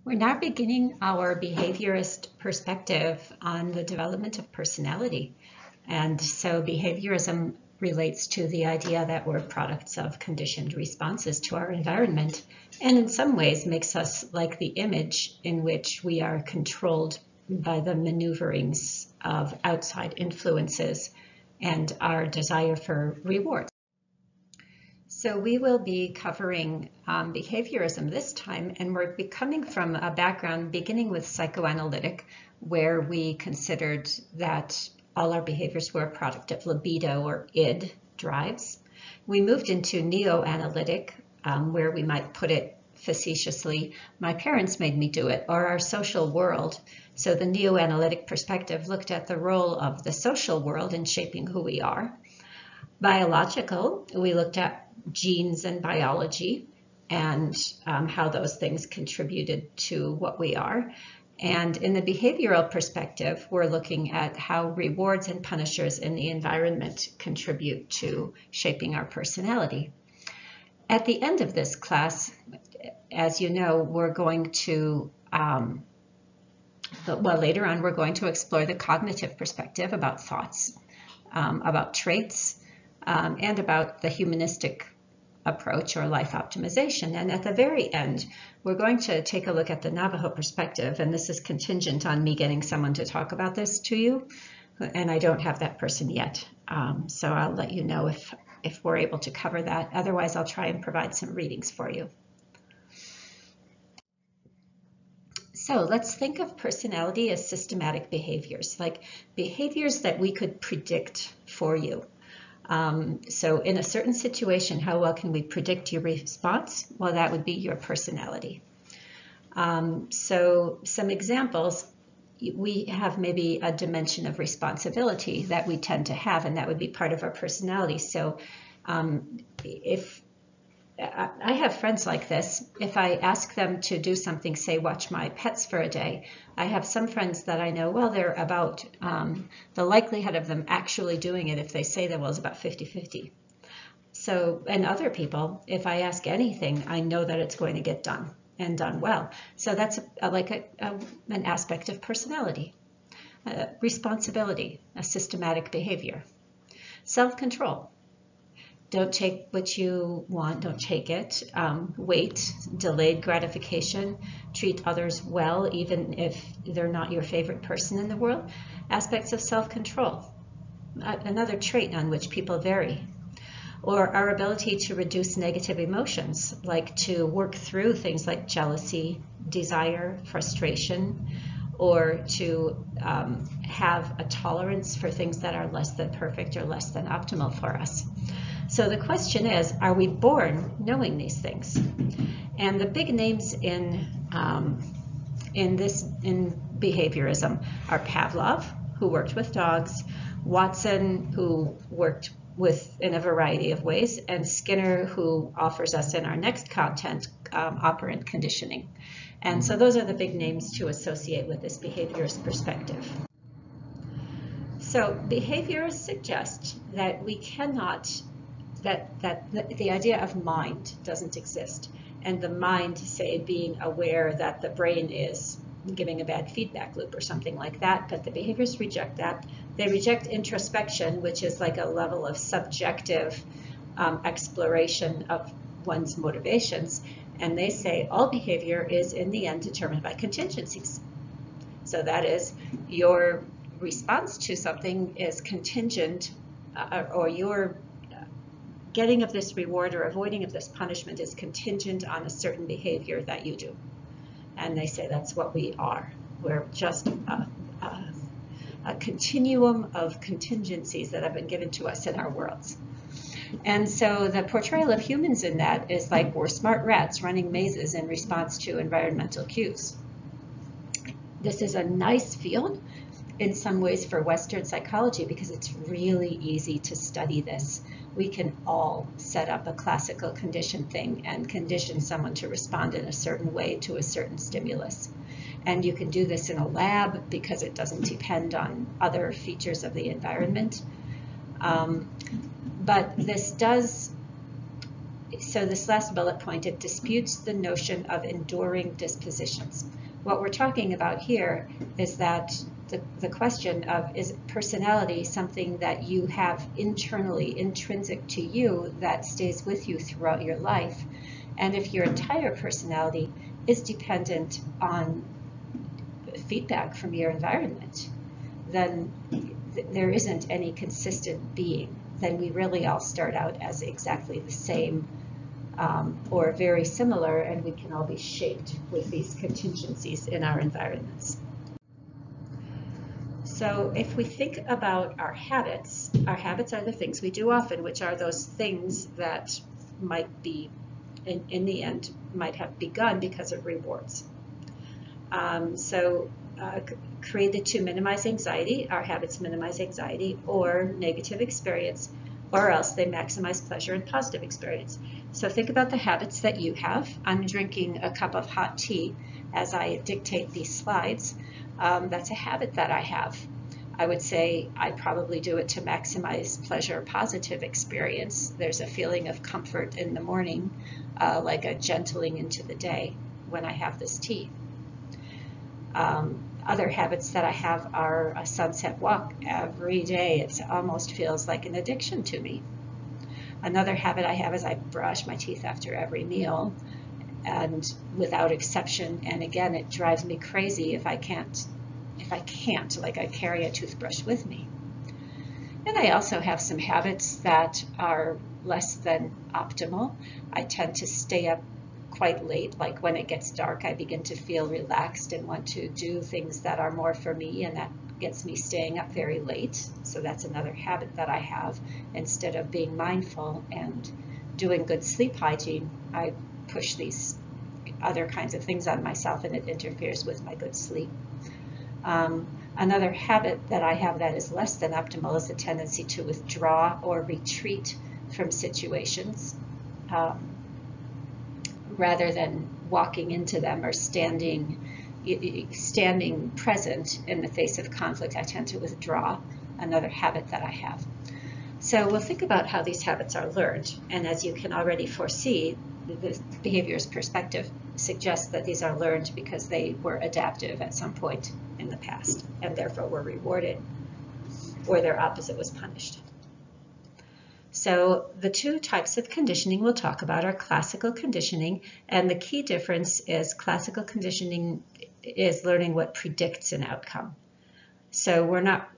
We're now beginning our behaviorist perspective on the development of personality. And so behaviorism relates to the idea that we're products of conditioned responses to our environment, and in some ways makes us like the image in which we are controlled by the maneuverings of outside influences and our desire for reward. So we will be covering behaviorism this time, and we're coming from a background beginning with psychoanalytic, where we considered that all our behaviors were a product of libido or id drives. We moved into neo-analytic, where we might put it facetiously, my parents made me do it, or our social world. So the neo-analytic perspective looked at the role of the social world in shaping who we are. Biological, we looked at genes and biology and how those things contributed to what we are. And in the behavioral perspective, we're looking at how rewards and punishers in the environment contribute to shaping our personality. At the end of this class, as you know, we're going to, later on, we're going to explore the cognitive perspective about thoughts, about traits, and about the humanistic approach or life optimization. And at the very end, we're going to take a look at the Navajo perspective, and this is contingent on me getting someone to talk about this to you, and I don't have that person yet. So I'll let you know if we're able to cover that. Otherwise, I'll try and provide some readings for you. So let's think of personality as systematic behaviors, like behaviors that we could predict for you. So in a certain situation, how well can we predict your response? Well, that would be your personality. So some examples, we have maybe a dimension of responsibility that we tend to have, and that would be part of our personality. So if I have friends like this, if I ask them to do something, say watch my pets for a day, I have some friends that I know, well, they're about, the likelihood of them actually doing it if they say they will is about 50-50. So, and other people, if I ask anything, I know that it's going to get done and done well. So that's an aspect of personality. Responsibility, a systematic behavior. Self-control. Don't take what you want, don't take it. Wait, delayed gratification, treat others well, even if they're not your favorite person in the world. Aspects of self-control, another trait on which people vary. Or our ability to reduce negative emotions, like to work through things like jealousy, desire, frustration, or to have a tolerance for things that are less than perfect or less than optimal for us. So the question is, are we born knowing these things? And the big names in behaviorism are Pavlov, who worked with dogs, Watson, who worked in a variety of ways, and Skinner, who offers us in our next content operant conditioning. And so those are the big names to associate with this behaviorist perspective. So behaviorists suggest that we cannot, that the idea of mind doesn't exist. And the mind, say, being aware that the brain is giving a bad feedback loop or something like that, but the behaviorists reject that. They reject introspection, which is like a level of subjective exploration of one's motivations. And they say all behavior is in the end determined by contingencies. So that is, your response to something is contingent, or your getting of this reward or avoiding of this punishment is contingent on a certain behavior that you do. And they say that's what we are. We're just a continuum of contingencies that have been given to us in our worlds. And so the portrayal of humans in that is like we're smart rats running mazes in response to environmental cues. This is a nice field in some ways for Western psychology because it's really easy to study this. We can all set up a classical condition thing and condition someone to respond in a certain way to a certain stimulus. And you can do this in a lab because it doesn't depend on other features of the environment. But this does so this last bullet point, it disputes the notion of enduring dispositions. What we're talking about here is that the question of, is personality something that you have internally, intrinsic to you, that stays with you throughout your life? And if your entire personality is dependent on feedback from your environment, then there isn't any consistent being. Then we really all start out as exactly the same or very similar, and we can all be shaped with these contingencies in our environments. So if we think about our habits are the things we do often, which are those things that might be, in the end, might have begun because of rewards. Created to minimize anxiety, our habits minimize anxiety or negative experience, or else they maximize pleasure and positive experience. So think about the habits that you have. I'm drinking a cup of hot tea as I dictate these slides. That's a habit that I have. I would say I probably do it to maximize pleasure, positive experience. There's a feeling of comfort in the morning, like a gentling into the day when I have this tea. Other habits that I have are a sunset walk every day. It almost feels like an addiction to me. Another habit I have is I brush my teeth after every meal, and without exception. And again, it drives me crazy if I can't, like I carry a toothbrush with me. And I also have some habits that are less than optimal. I tend to stay up quite late, like when it gets dark, I begin to feel relaxed and want to do things that are more for me, and that gets me staying up very late. So that's another habit that I have. Instead of being mindful and doing good sleep hygiene, I push these other kinds of things on myself, and it interferes with my good sleep. Another habit that I have that is less than optimal is a tendency to withdraw or retreat from situations. Rather than walking into them or standing present in the face of conflict, I tend to withdraw, another habit that I have. So we'll think about how these habits are learned. And as you can already foresee, the behaviorist perspective suggests that these are learned because they were adaptive at some point in the past and therefore were rewarded, or their opposite was punished. So the two types of conditioning we'll talk about are classical conditioning, and the key difference is classical conditioning is learning what predicts an outcome. So we're not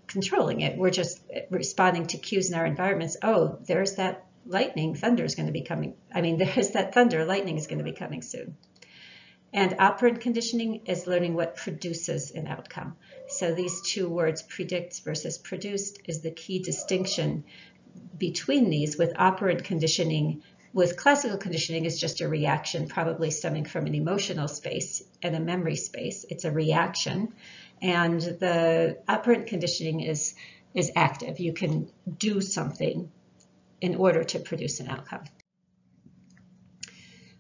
controlling it, we're just responding to cues in our environments. Oh, there's that lightning, thunder is going to be coming. There's that thunder, lightning is going to be coming soon. And operant conditioning is learning what produces an outcome. So these two words, predicts versus produced, is the key distinction between these. With operant conditioning, with classical conditioning, is just a reaction, probably stemming from an emotional space and a memory space. It's a reaction. And the operant conditioning is active. You can do something in order to produce an outcome.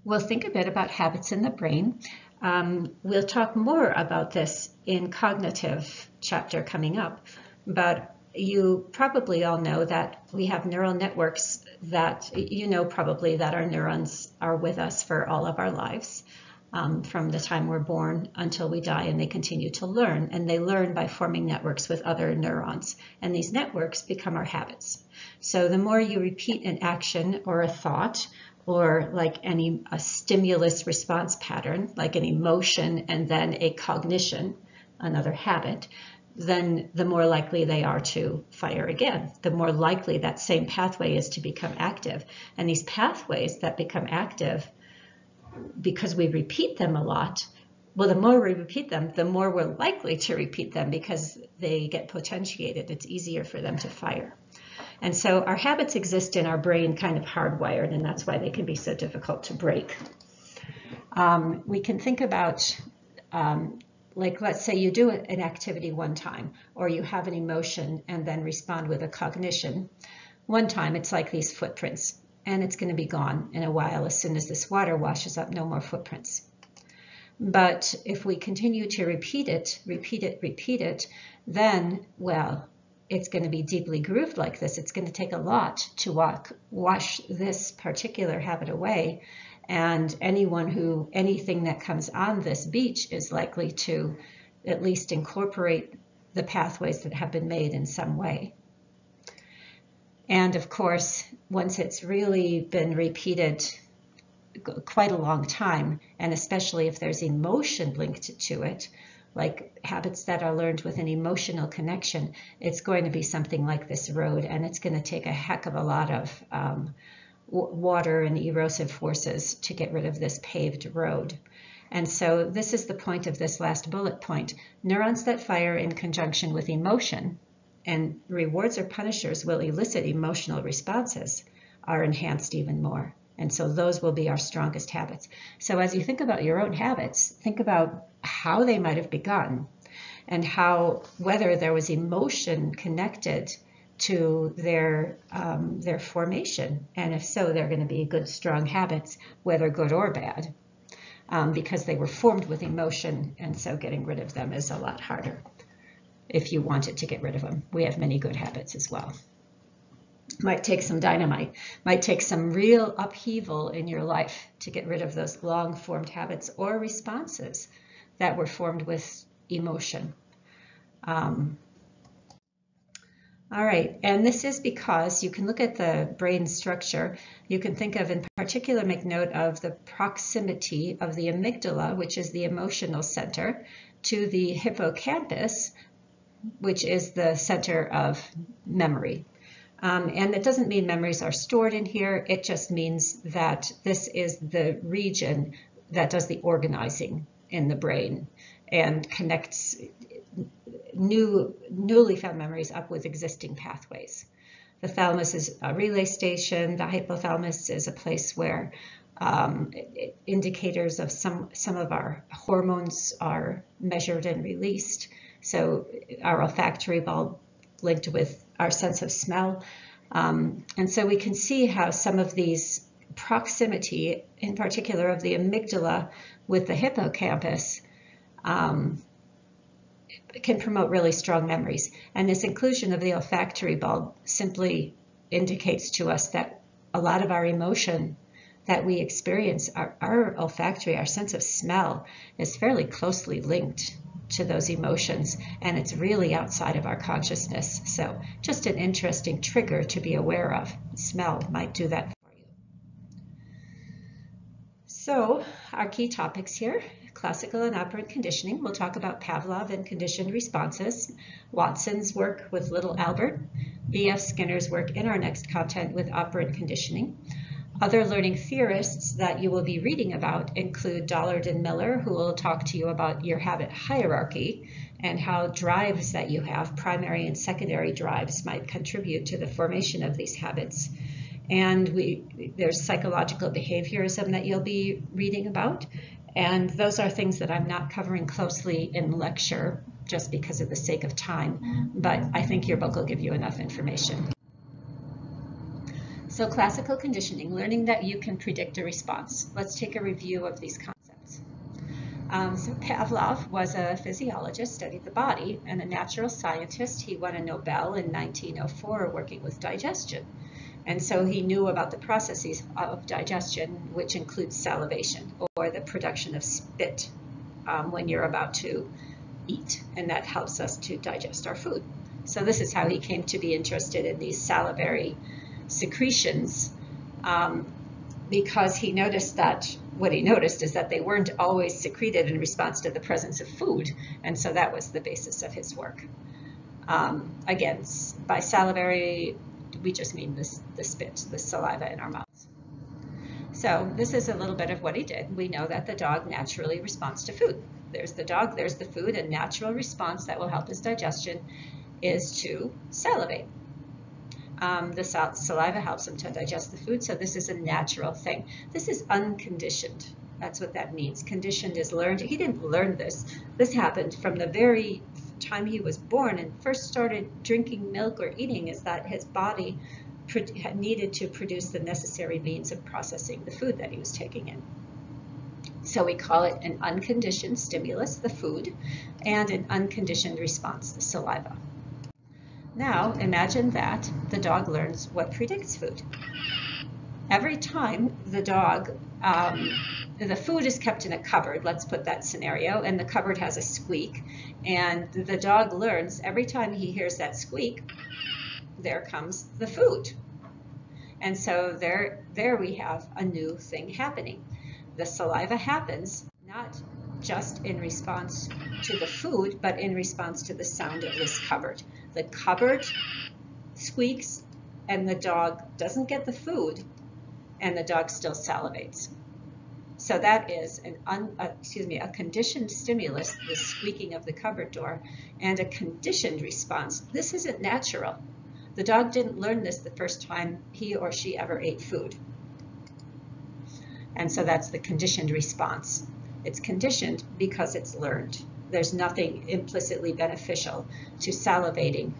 We'll think a bit about habits in the brain. We'll talk more about this in cognitive chapter coming up, but you probably all know that we have neural networks that, probably that our neurons are with us for all of our lives, from the time we're born until we die, and they continue to learn, and they learn by forming networks with other neurons, and these networks become our habits. So the more you repeat an action or a thought, or like a stimulus response pattern, like an emotion and then a cognition, another habit, then the more likely they are to fire again. The more likely that same pathway is to become active. And these pathways that become active, because we repeat them a lot, well, the more we repeat them, the more we're likely to repeat them because they get potentiated. It's easier for them to fire. And so our habits exist in our brain kind of hardwired, and that's why they can be so difficult to break. We can think about, like, let's say you do an activity one time, or you have an emotion and then respond with a cognition. One time, it's like these footprints, and it's going to be gone in a while. As soon as this water washes up, no more footprints. But if we continue to repeat it, then, well, it's going to be deeply grooved like this. It's going to take a lot to wash this particular habit away. And anything that comes on this beach is likely to at least incorporate the pathways that have been made in some way. And of course, once it's really been repeated quite a long time, and especially if there's emotion linked to it, like habits that are learned with an emotional connection, it's going to be something like this road, and it's going to take a heck of a lot of water and erosive forces to get rid of this paved road. And so this is the point of this last bullet point. Neurons that fire in conjunction with emotion, and rewards or punishers will elicit emotional responses, are enhanced even more. And so those will be our strongest habits. So as you think about your own habits, think about how they might have begun and whether there was emotion connected to their formation. And if so, they're going to be good, strong habits, whether good or bad, because they were formed with emotion. And so getting rid of them is a lot harder if you wanted to get rid of them. We have many good habits as well. Might take some dynamite, might take some real upheaval in your life to get rid of those long formed habits or responses that were formed with emotion. All right, and this is because you can look at the brain structure. You can think of, in particular, make note of the proximity of the amygdala, which is the emotional center, to the hippocampus, which is the center of memory. And it doesn't mean memories are stored in here. It just means that this is the region that does the organizing in the brain and connects newly found memories up with existing pathways. The thalamus is a relay station. The hypothalamus is a place where indicators of some of our hormones are measured and released. So our olfactory bulb linked with our sense of smell. And so we can see how some of these proximity, in particular of the amygdala with the hippocampus, can promote really strong memories. And this inclusion of the olfactory bulb simply indicates to us that a lot of our emotion that we experience, our olfactory, our sense of smell, is fairly closely linked to those emotions, and it's really outside of our consciousness. So just an interesting trigger to be aware of. Smell might do that for you. So our key topics here: classical and operant conditioning. We'll talk about Pavlov and conditioned responses, Watson's work with little Albert, B.F. Skinner's work in our next content with operant conditioning. Other learning theorists that you will be reading about include Dollard and Miller, who will talk to you about your habit hierarchy and how drives that you have, primary and secondary drives, might contribute to the formation of these habits. And there's psychological behaviorism that you'll be reading about. And those are things that I'm not covering closely in lecture just because of the sake of time, but I think your book will give you enough information. So classical conditioning, learning that you can predict a response. Let's take a review of these concepts. So Pavlov was a physiologist, studied the body, and a natural scientist. He won a Nobel in 1904 working with digestion. And so he knew about the processes of digestion, which includes salivation, or the production of spit when you're about to eat, and that helps us to digest our food. So this is how he came to be interested in these salivary secretions, because he noticed that what he noticed is that they weren't always secreted in response to the presence of food, and so that was the basis of his work. Again, by salivary, we just mean the spit, the saliva in our mouths. So this is a little bit of what he did. We know that the dog naturally responds to food. There's the dog, there's the food. A natural response that will help his digestion is to salivate. The saliva helps him to digest the food, so this is a natural thing. This is unconditioned. That's what that means. Conditioned is learned. He didn't learn this. This happened from the very time he was born and first started drinking milk or eating, is that his body needed to produce the necessary means of processing the food that he was taking in. So we call it an unconditioned stimulus, the food, and an unconditioned response, the saliva. Now imagine that the dog learns what predicts food. Every time the food is kept in a cupboard, let's put that scenario, and the cupboard has a squeak, and the dog learns every time he hears that squeak, there comes the food. And so there we have a new thing happening. The saliva happens not just in response to the food, but in response to the sound of this cupboard. The cupboard squeaks and the dog doesn't get the food, and the dog still salivates. So that is a conditioned stimulus, the squeaking of the cupboard door, and a conditioned response. This isn't natural. The dog didn't learn this the first time he or she ever ate food. And so that's the conditioned response. It's conditioned because it's learned. There's nothing implicitly beneficial to salivating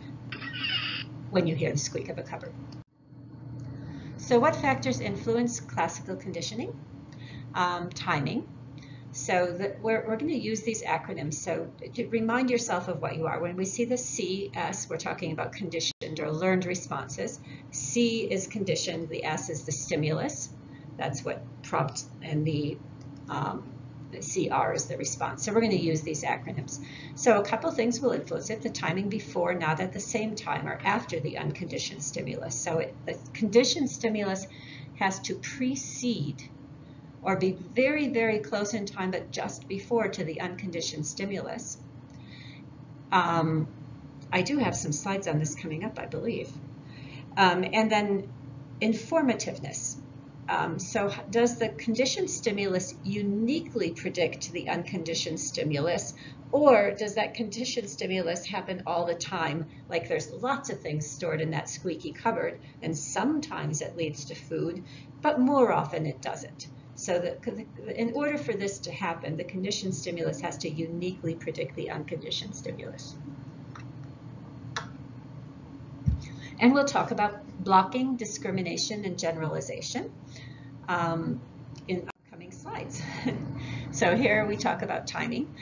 when you hear the squeak of a cupboard. So what factors influence classical conditioning? Timing. So we're going to use these acronyms. So to remind yourself of what you are. When we see the C, S, we're talking about conditioned or learned responses. C is conditioned, the S is the stimulus. That's what prompt, and the CR is the response. So we're going to use these acronyms. So a couple things will influence it: the timing before, not at the same time, or after the unconditioned stimulus. So the conditioned stimulus has to precede or be very, very close in time, but just before to the unconditioned stimulus. I do have some slides on this coming up, I believe. And then informativeness. So does the conditioned stimulus uniquely predict the unconditioned stimulus, or does that conditioned stimulus happen all the time? Like there's lots of things stored in that squeaky cupboard, and sometimes it leads to food, but more often it doesn't. So in order for this to happen, the conditioned stimulus has to uniquely predict the unconditioned stimulus. And we'll talk about blocking, discrimination, and generalization in upcoming slides. So here we talk about timing.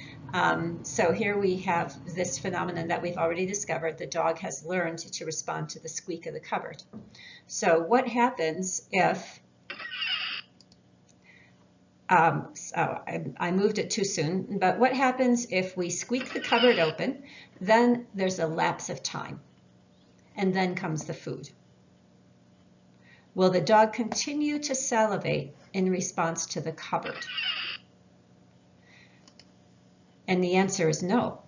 So here we have this phenomenon that we've already discovered. The dog has learned to respond to the squeak of the cupboard. So what happens if I moved it too soon, but what happens if we squeak the cupboard open, then there's a lapse of time, and then comes the food? Will the dog continue to salivate in response to the cupboard? And the answer is no,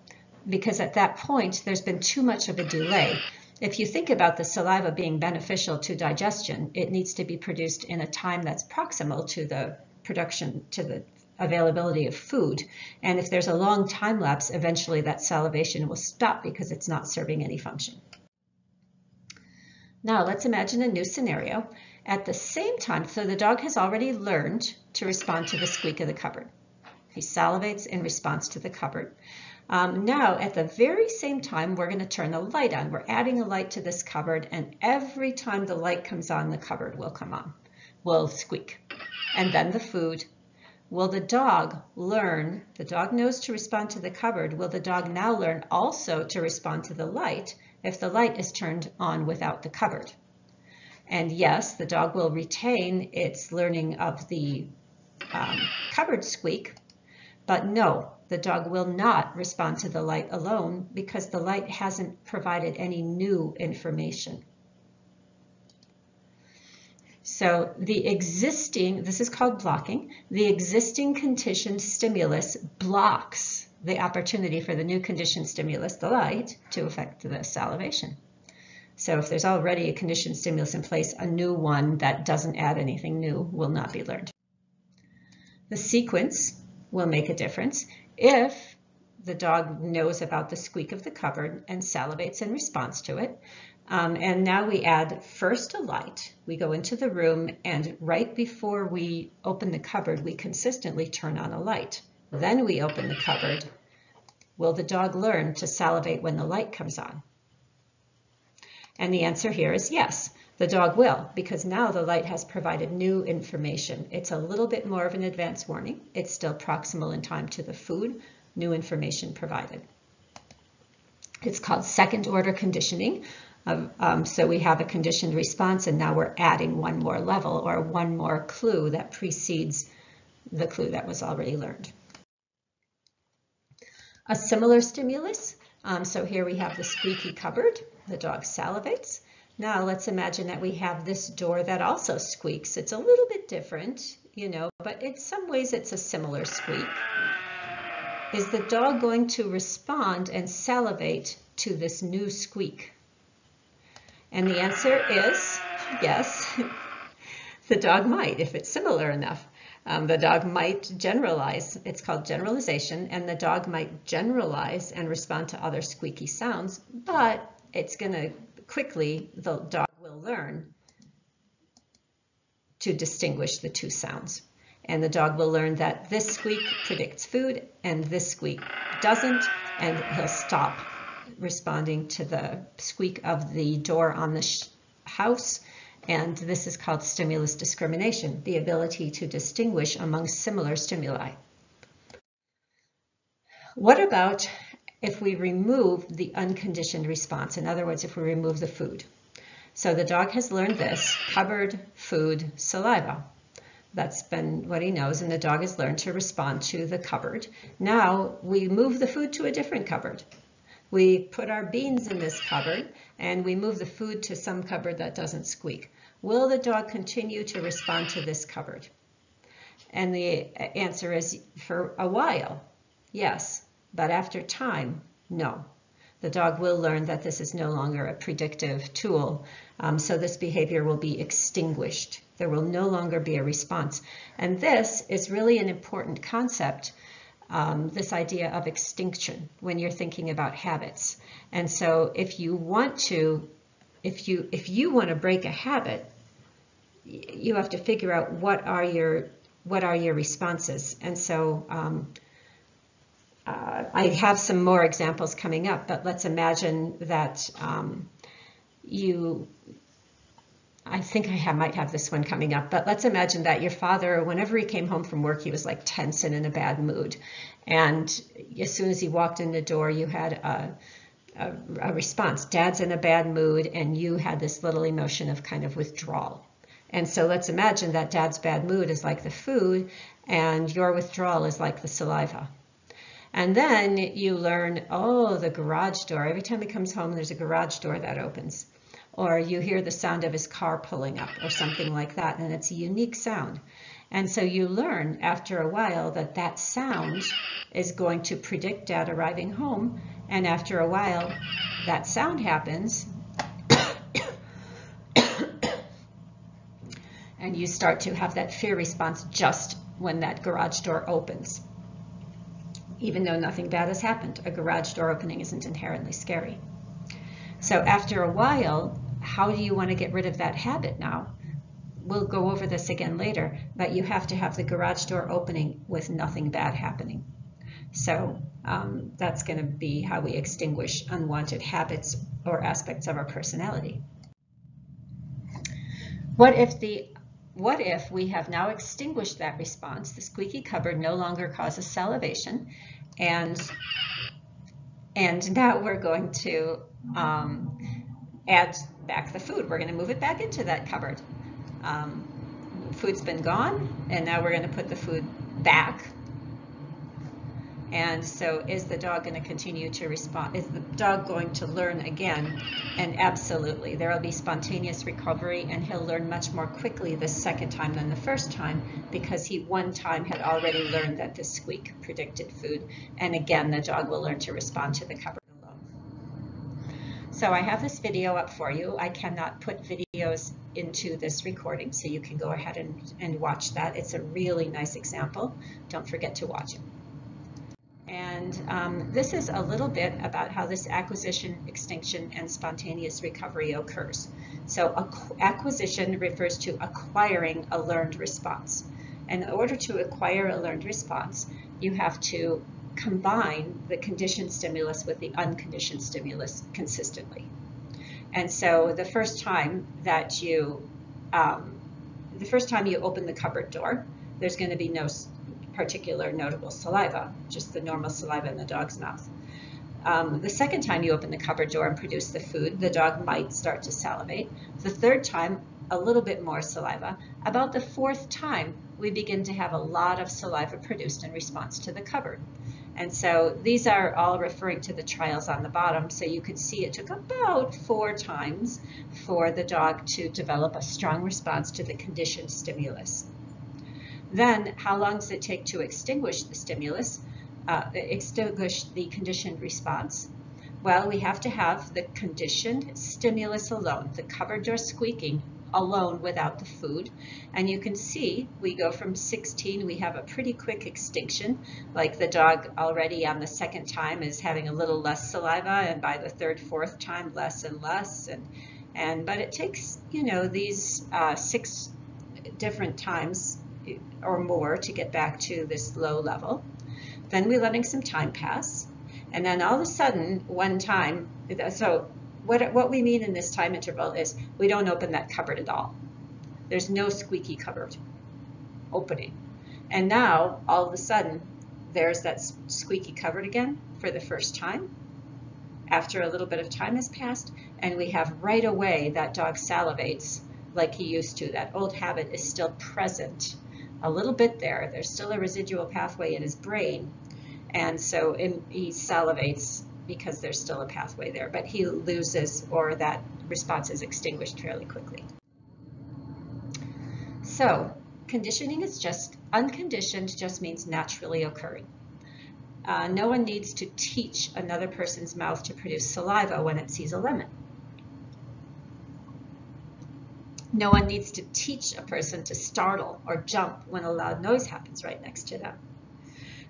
because at that point, there's been too much of a delay. If you think about the saliva being beneficial to digestion, it needs to be produced in a time that's proximal to the production, to the availability of food. And if there's a long time lapse, eventually that salivation will stop because it's not serving any function. Now let's imagine a new scenario. At the same time, so the dog has already learned to respond to the squeak of the cupboard. He salivates in response to the cupboard. Now, at the very same time, we're going to turn the light on. We're adding a light to this cupboard, and every time the light comes on, the cupboard will come on, will squeak. And then the food. Will the dog learn, the dog knows to respond to the cupboard, will the dog now learn also to respond to the light if the light is turned on without the cupboard? And yes, the dog will retain its learning of the cupboard squeak, but no, the dog will not respond to the light alone because the light hasn't provided any new information. So the existing, this is called blocking, the existing conditioned stimulus blocks the opportunity for the new conditioned stimulus, the light, to affect the salivation. So if there's already a conditioned stimulus in place, a new one that doesn't add anything new will not be learned. The sequence will make a difference. If the dog knows about the squeak of the cupboard and salivates in response to it, and now we add first a light. We go into the room, and right before we open the cupboard, we consistently turn on a light. Then we open the cupboard. Will the dog learn to salivate when the light comes on? And the answer here is yes, the dog will, because now the light has provided new information. It's a little bit more of an advance warning. It's still proximal in time to the food, new information provided. It's called second order conditioning. So we have a conditioned response, and now we're adding one more level or one more clue that precedes the clue that was already learned. A similar stimulus. So here we have the squeaky cupboard. The dog salivates. Now let's imagine that we have this door that also squeaks. It's a little bit different, you know, but in some ways it's a similar squeak. Is the dog going to respond and salivate to this new squeak? And the answer is yes. The dog might, if it's similar enough. The dog might generalize. It's called generalization, and the dog might generalize and respond to other squeaky sounds, but it's going to quickly, the dog will learn to distinguish the two sounds. And the dog will learn that this squeak predicts food and this squeak doesn't, and he'll stop responding to the squeak of the door on the house. And this is called stimulus discrimination, the ability to distinguish among similar stimuli. What about if we remove the unconditioned response? In other words, if we remove the food. So the dog has learned this: cupboard, food, saliva. That's been what he knows, and the dog has learned to respond to the cupboard. Now we move the food to a different cupboard. We put our beans in this cupboard, and we move the food to some cupboard that doesn't squeak. Will the dog continue to respond to this cupboard? And the answer is, for a while, yes, but after time, no. The dog will learn that this is no longer a predictive tool, so this behavior will be extinguished. There will no longer be a response. And this is really an important concept, this idea of extinction, when you're thinking about habits. And so if you want to, if you want to break a habit, you have to figure out what are your responses. And so I have some more examples coming up, but let's imagine that I think I might have this one coming up, but let's imagine that your father, whenever he came home from work, he was like tense and in a bad mood. And as soon as he walked in the door, you had a response. Dad's in a bad mood, and you had this little emotion of kind of withdrawal. And so let's imagine that Dad's bad mood is like the food, and your withdrawal is like the saliva. And then you learn, oh, the garage door. Every time he comes home, there's a garage door that opens. Or you hear the sound of his car pulling up or something like that, and it's a unique sound. And so you learn after a while that that sound is going to predict Dad arriving home, and after a while that sound happens and you start to have that fear response just when that garage door opens. Even though nothing bad has happened, a garage door opening isn't inherently scary. So after a while, how do you want to get rid of that habit now? We'll go over this again later, but you have to have the garage door opening with nothing bad happening. So that's going to be how we extinguish unwanted habits or aspects of our personality. What if we have now extinguished that response? The squeaky cupboard no longer causes salivation, and now we're going to add back the food. We're going to move it back into that cupboard. Food's been gone, and now we're going to put the food back. And so is the dog going to continue to respond? Is the dog going to learn again? And absolutely, there will be spontaneous recovery, and he'll learn much more quickly the second time than the first time, because he one time had already learned that the squeak predicted food. And again, the dog will learn to respond to the cupboard alone. So I have this video up for you. I cannot put videos into this recording, so you can go ahead and watch that. It's a really nice example. Don't forget to watch it. And this is a little bit about how this acquisition, extinction, and spontaneous recovery occurs. So acquisition refers to acquiring a learned response. And in order to acquire a learned response, you have to combine the conditioned stimulus with the unconditioned stimulus consistently. And so the first time you open the cupboard door, there's going to be no particular notable saliva, just the normal saliva in the dog's mouth. The second time you open the cupboard door and produce the food, the dog might start to salivate. The third time, a little bit more saliva. About the fourth time, we begin to have a lot of saliva produced in response to the cupboard. And so these are all referring to the trials on the bottom. So you could see it took about 4 times for the dog to develop a strong response to the conditioned stimulus. Then, how long does it take to extinguish the stimulus? Extinguish the conditioned response? Well, we have to have the conditioned stimulus alone, the cupboard door squeaking alone without the food. And you can see we go from 16, we have a pretty quick extinction, like the dog already on the second time is having a little less saliva, and by the third, fourth time, less and less. But it takes, these 6 different times or more to get back to this low level. Then we're letting some time pass, and then all of a sudden, one time, so what we mean in this time interval is we don't open that cupboard at all. There's no squeaky cupboard opening. And now, all of a sudden, there's that squeaky cupboard again for the first time, after a little bit of time has passed, and we have right away that dog salivates like he used to. That old habit is still present a little bit there. There's still a residual pathway in his brain, and so he salivates because there's still a pathway there, but he loses, or that response is extinguished fairly quickly. So conditioning is just unconditioned, just means naturally occurring. No one needs to teach another person's mouth to produce saliva when it sees a lemon. No one needs to teach a person to startle or jump when a loud noise happens right next to them.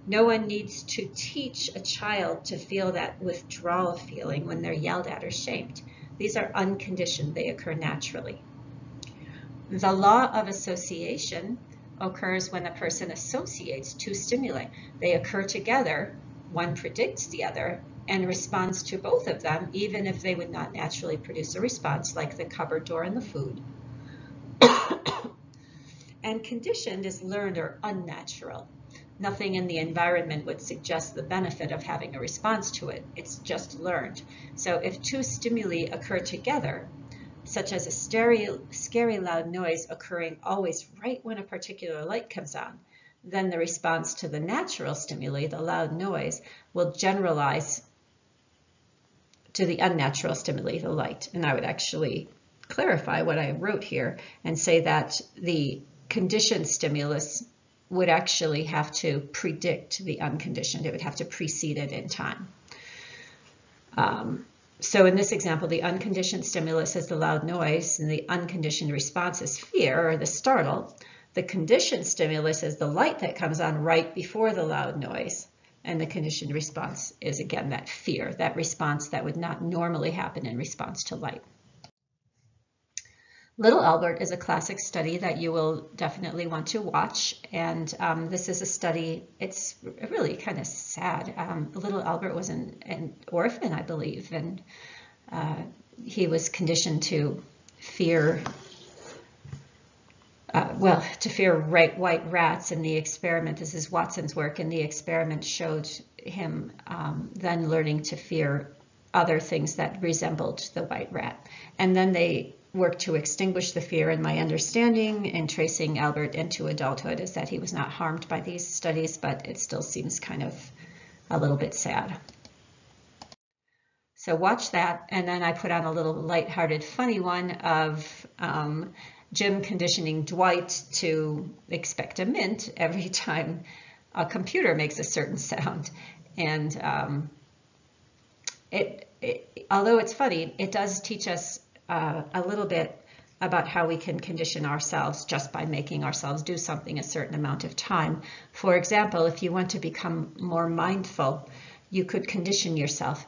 No one needs to teach a child to feel that withdrawal feeling when they're yelled at or shamed. These are unconditioned, they occur naturally. The law of association occurs when a person associates 2 stimuli. They occur together, one predicts the other, and responds to both of them, even if they would not naturally produce a response, like the cupboard door and the food. And conditioned is learned or unnatural. Nothing in the environment would suggest the benefit of having a response to it. It's just learned. So if 2 stimuli occur together, such as a scary loud noise occurring always right when a particular light comes on, then the response to the natural stimuli, the loud noise, will generalize to the unnatural stimuli, the light. And I would actually clarify what I wrote here and say that the conditioned stimulus would actually have to predict the unconditioned. It would have to precede it in time. So in this example, the unconditioned stimulus is the loud noise, and the unconditioned response is fear or the startle. The conditioned stimulus is the light that comes on right before the loud noise, and the conditioned response is, again, that fear, that response that would not normally happen in response to light. Little Albert is a classic study that you will definitely want to watch, and this is a study, it's really kind of sad. Little Albert was an orphan, I believe, and he was conditioned to fear, white rats in the experiment. This is Watson's work, and the experiment showed him then learning to fear other things that resembled the white rat. And then they worked to extinguish the fear, and my understanding in tracing Albert into adulthood is that he was not harmed by these studies, but it still seems kind of a little bit sad. So watch that, and then I put on a little lighthearted, funny one of Jim conditioning Dwight to expect a mint every time a computer makes a certain sound. And although it's funny, it does teach us a little bit about how we can condition ourselves just by making ourselves do something a certain amount of time. For example, if you want to become more mindful, you could condition yourself.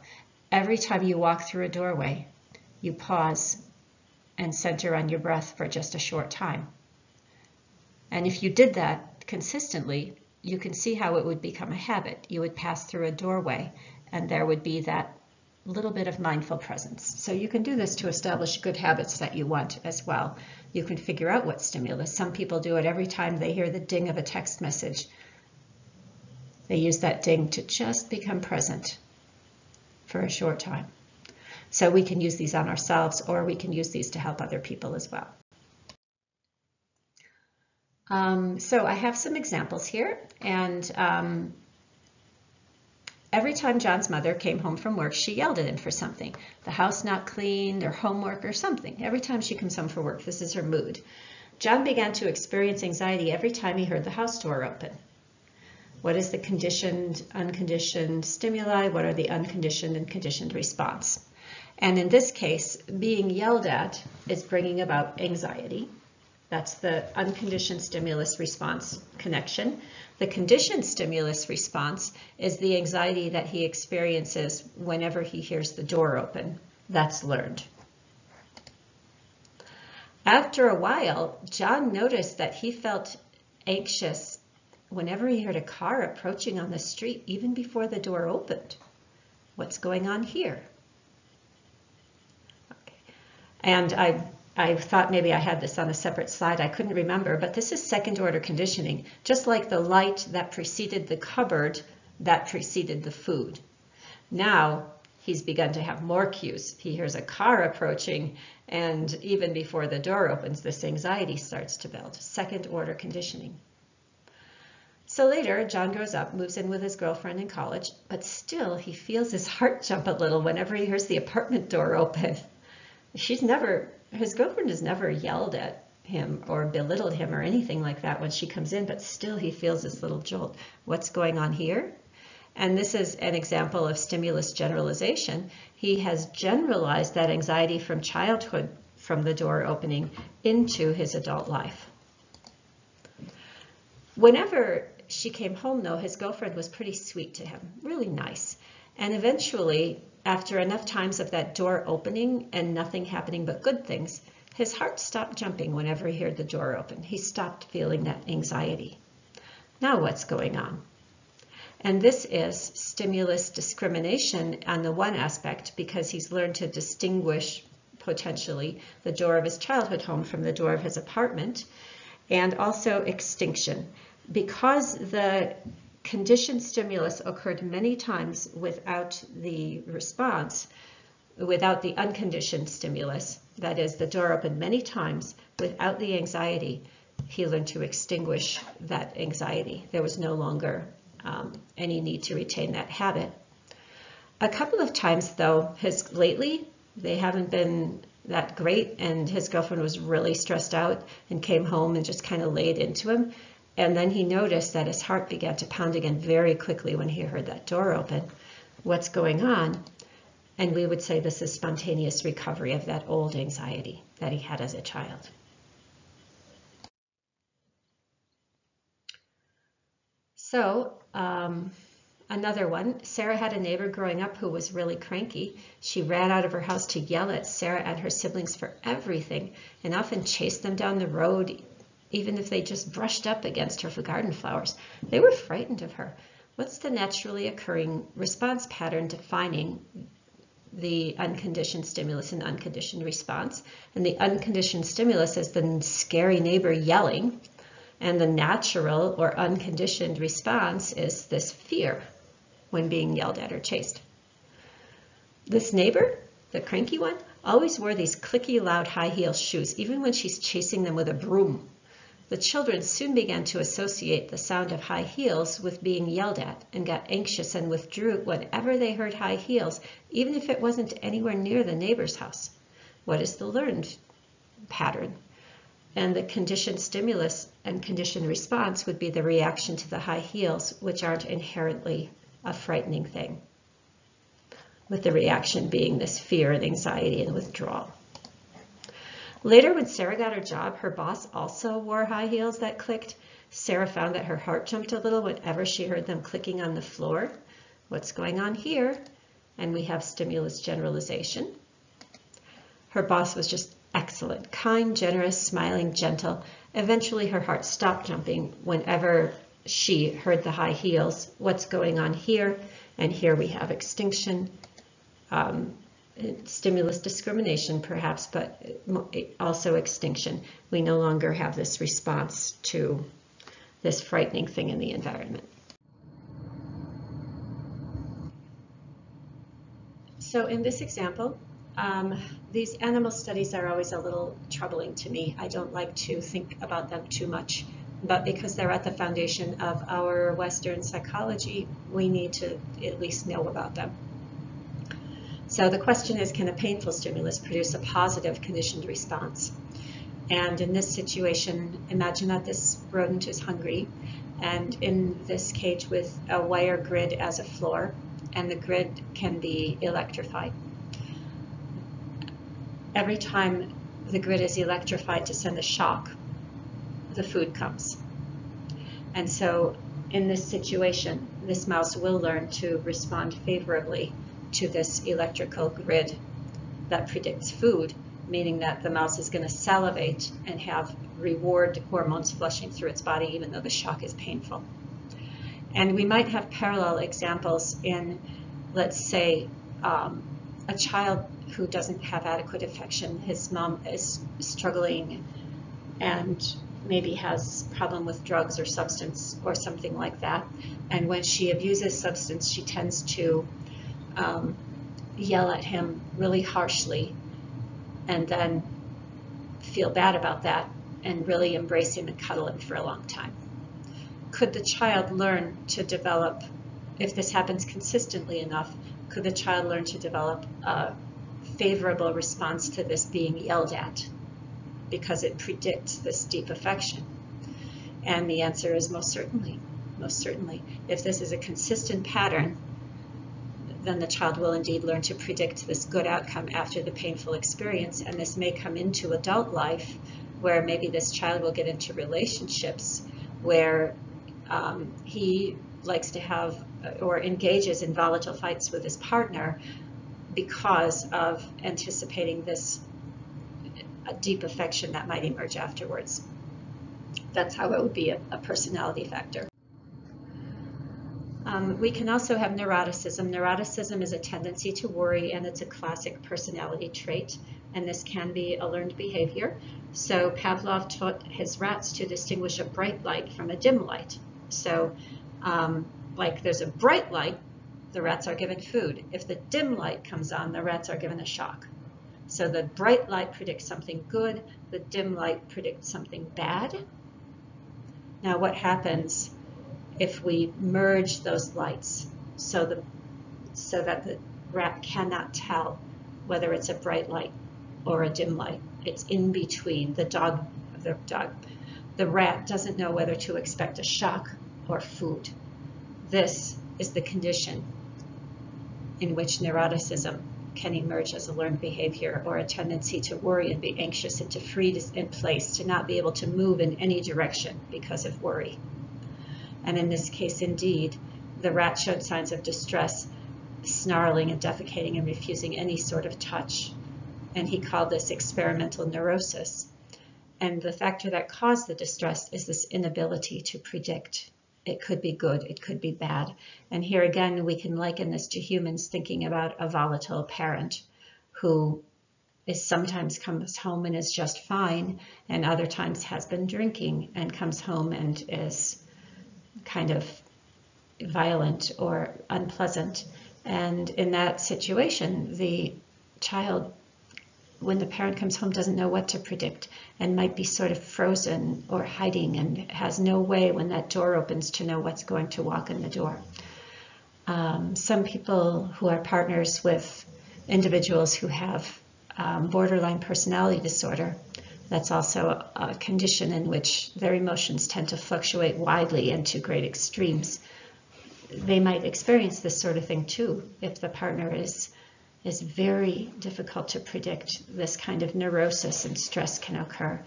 Every time you walk through a doorway, you pause and center on your breath for just a short time. And if you did that consistently, you can see how it would become a habit. You would pass through a doorway, and there would be that little bit of mindful presence. So you can do this to establish good habits that you want as well. You can figure out what stimulus. Some people do it every time they hear the ding of a text message. They use that ding to just become present. for a short time. So we can use these on ourselves, or we can use these to help other people as well. So I have some examples here, and every time John's mother came home from work, she yelled at him for something. The house not cleaned, or homework, or something. Every time she comes home from work, this is her mood. John began to experience anxiety every time he heard the house door open. What is the conditioned, unconditioned stimuli? What are the unconditioned and conditioned response? And in this case, being yelled at is bringing about anxiety. That's the unconditioned stimulus response connection. The conditioned stimulus response is the anxiety that he experiences whenever he hears the door open. That's learned. After a while, John noticed that he felt anxious whenever he heard a car approaching on the street, even before the door opened. What's going on here? Okay. And I thought maybe I had this on a separate slide. I couldn't remember, but this is second order conditioning, just like the light that preceded the cupboard that preceded the food. Now he's begun to have more cues. He hears a car approaching, and even before the door opens, this anxiety starts to build. Second order conditioning. So later, John grows up, moves in with his girlfriend in college, but still he feels his heart jump a little whenever he hears the apartment door open. His girlfriend has never yelled at him or belittled him or anything like that when she comes in, but still he feels this little jolt. What's going on here? And this is an example of stimulus generalization. He has generalized that anxiety from childhood, from the door opening, into his adult life. Whenever she came home, though, his girlfriend was pretty sweet to him, really nice. And eventually, after enough times of that door opening and nothing happening but good things, his heart stopped jumping whenever he heard the door open. He stopped feeling that anxiety. Now what's going on? And this is stimulus discrimination on the one aspect, because he's learned to distinguish potentially the door of his childhood home from the door of his apartment, and also extinction. Because the conditioned stimulus occurred many times without the response, without the unconditioned stimulus, that is, the door opened many times without the anxiety, he learned to extinguish that anxiety. There was no longer any need to retain that habit. A couple of times, though, lately, they haven't been that great, and his girlfriend was really stressed out and came home and just kind of laid into him. And then he noticed that his heart began to pound again very quickly when he heard that door open. What's going on? And we would say this is spontaneous recovery of that old anxiety that he had as a child. So another one, Sarah had a neighbor growing up who was really cranky. She ran out of her house to yell at Sarah and her siblings for everything, and often chased them down the road, even if they just brushed up against her for garden flowers. They were frightened of her. What's the naturally occurring response pattern defining the unconditioned stimulus and unconditioned response? And the unconditioned stimulus is the scary neighbor yelling, and the natural or unconditioned response is this fear when being yelled at or chased. This neighbor, the cranky one, always wore these clicky, loud, high-heel shoes, even when she's chasing them with a broom. The children soon began to associate the sound of high heels with being yelled at, and got anxious and withdrew whenever they heard high heels, even if it wasn't anywhere near the neighbor's house. What is the learned pattern? And the conditioned stimulus and conditioned response would be the reaction to the high heels, which aren't inherently a frightening thing, with the reaction being this fear and anxiety and withdrawal. Later, when Sarah got her job, her boss also wore high heels that clicked. Sarah found that her heart jumped a little whenever she heard them clicking on the floor. What's going on here? And we have stimulus generalization. Her boss was just excellent, kind, generous, smiling, gentle. Eventually, her heart stopped jumping whenever she heard the high heels. What's going on here? And here we have extinction. Stimulus discrimination perhaps, but also extinction. We no longer have this response to this frightening thing in the environment. So in this example, these animal studies are always a little troubling to me. I don't like to think about them too much, but because they're at the foundation of our Western psychology, we need to at least know about them. So the question is, can a painful stimulus produce a positive conditioned response? And in this situation, imagine that this rodent is hungry, and in this cage with a wire grid as a floor, and the grid can be electrified. Every time the grid is electrified to send a shock, the food comes. And so in this situation, this mouse will learn to respond favorably to this electrical grid that predicts food, meaning that the mouse is going to salivate and have reward hormones flushing through its body even though the shock is painful. And we might have parallel examples in, let's say, a child who doesn't have adequate affection. His mom is struggling and maybe has a problem with drugs or substance or something like that. And when she abuses substance, she tends to yell at him really harshly and then feel bad about that and really embrace him and cuddle him for a long time. Could the child learn to develop, if this happens consistently enough, could the child learn to develop a favorable response to this being yelled at because it predicts this deep affection? And the answer is most certainly, most certainly. If this is a consistent pattern, then the child will indeed learn to predict this good outcome after the painful experience. And this may come into adult life, where maybe this child will get into relationships where he likes to have or engages in volatile fights with his partner because of anticipating this deep affection that might emerge afterwards. That's how it would be a personality factor. We can also have neuroticism. Neuroticism is a tendency to worry, and it's a classic personality trait, and this can be a learned behavior. So Pavlov taught his rats to distinguish a bright light from a dim light. So like there's a bright light, the rats are given food. If the dim light comes on, the rats are given a shock. So the bright light predicts something good, the dim light predicts something bad. Now what happens if we merge those lights so that the rat cannot tell whether it's a bright light or a dim light? It's in between. The rat doesn't know whether to expect a shock or food. This is the condition in which neuroticism can emerge as a learned behavior, or a tendency to worry and be anxious and to freeze in place, to not be able to move in any direction because of worry. And in this case, indeed, the rat showed signs of distress, snarling and defecating and refusing any sort of touch. And he called this experimental neurosis. And the factor that caused the distress is this inability to predict. It could be good, it could be bad. And here again, we can liken this to humans thinking about a volatile parent who sometimes comes home and is just fine, and other times has been drinking and comes home and is kind of violent or unpleasant. And in that situation, the child, when the parent comes home, doesn't know what to predict and might be sort of frozen or hiding and has no way when that door opens to know what's going to walk in the door. Some people who are partners with individuals who have borderline personality disorder, that's also a condition in which their emotions tend to fluctuate widely and to great extremes. They might experience this sort of thing too if the partner is very difficult to predict. This kind of neurosis and stress can occur.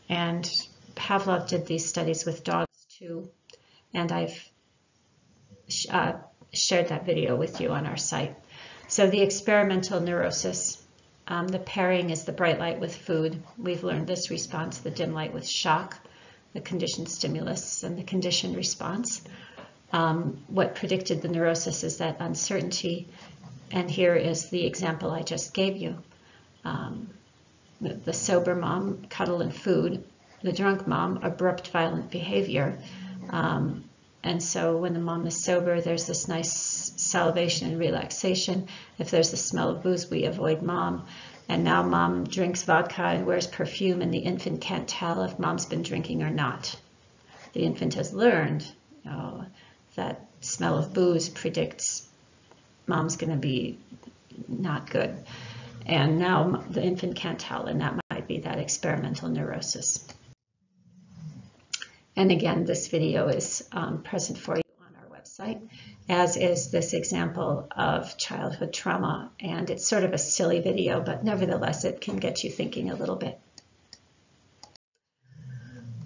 And Pavlov did these studies with dogs too, and I've shared that video with you on our site. So the experimental neurosis, the pairing is the bright light with food. We've learned this response, the dim light with shock, the conditioned stimulus, and the conditioned response. What predicted the neurosis is that uncertainty, and here is the example I just gave you. The sober mom, cuddle and food. The drunk mom, abrupt, violent behavior. And so when the mom is sober, there's this nice salivation and relaxation. If there's the smell of booze, we avoid mom. And now mom drinks vodka and wears perfume, and the infant can't tell if mom's been drinking or not. The infant has learned, that smell of booze predicts mom's going to be not good. And now the infant can't tell, and that might be that experimental neurosis. And again, this video is present for you on our website, as is this example of childhood trauma. And it's sort of a silly video, but nevertheless, it can get you thinking a little bit.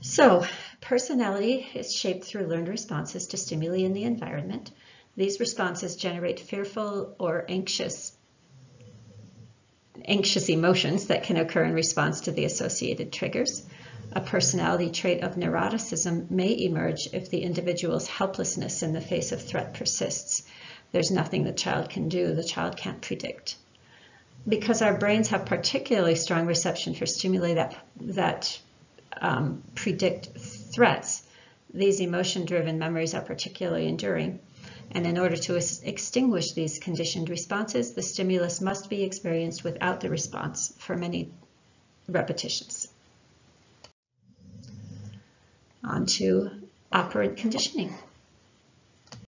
So, personality is shaped through learned responses to stimuli in the environment. These responses generate fearful or anxious emotions that can occur in response to the associated triggers. A personality trait of neuroticism may emerge if the individual's helplessness in the face of threat persists. There's nothing the child can do, the child can't predict. Because our brains have particularly strong reception for stimuli that predict threats, these emotion-driven memories are particularly enduring. And in order to extinguish these conditioned responses, the stimulus must be experienced without the response for many repetitions. On to operant conditioning.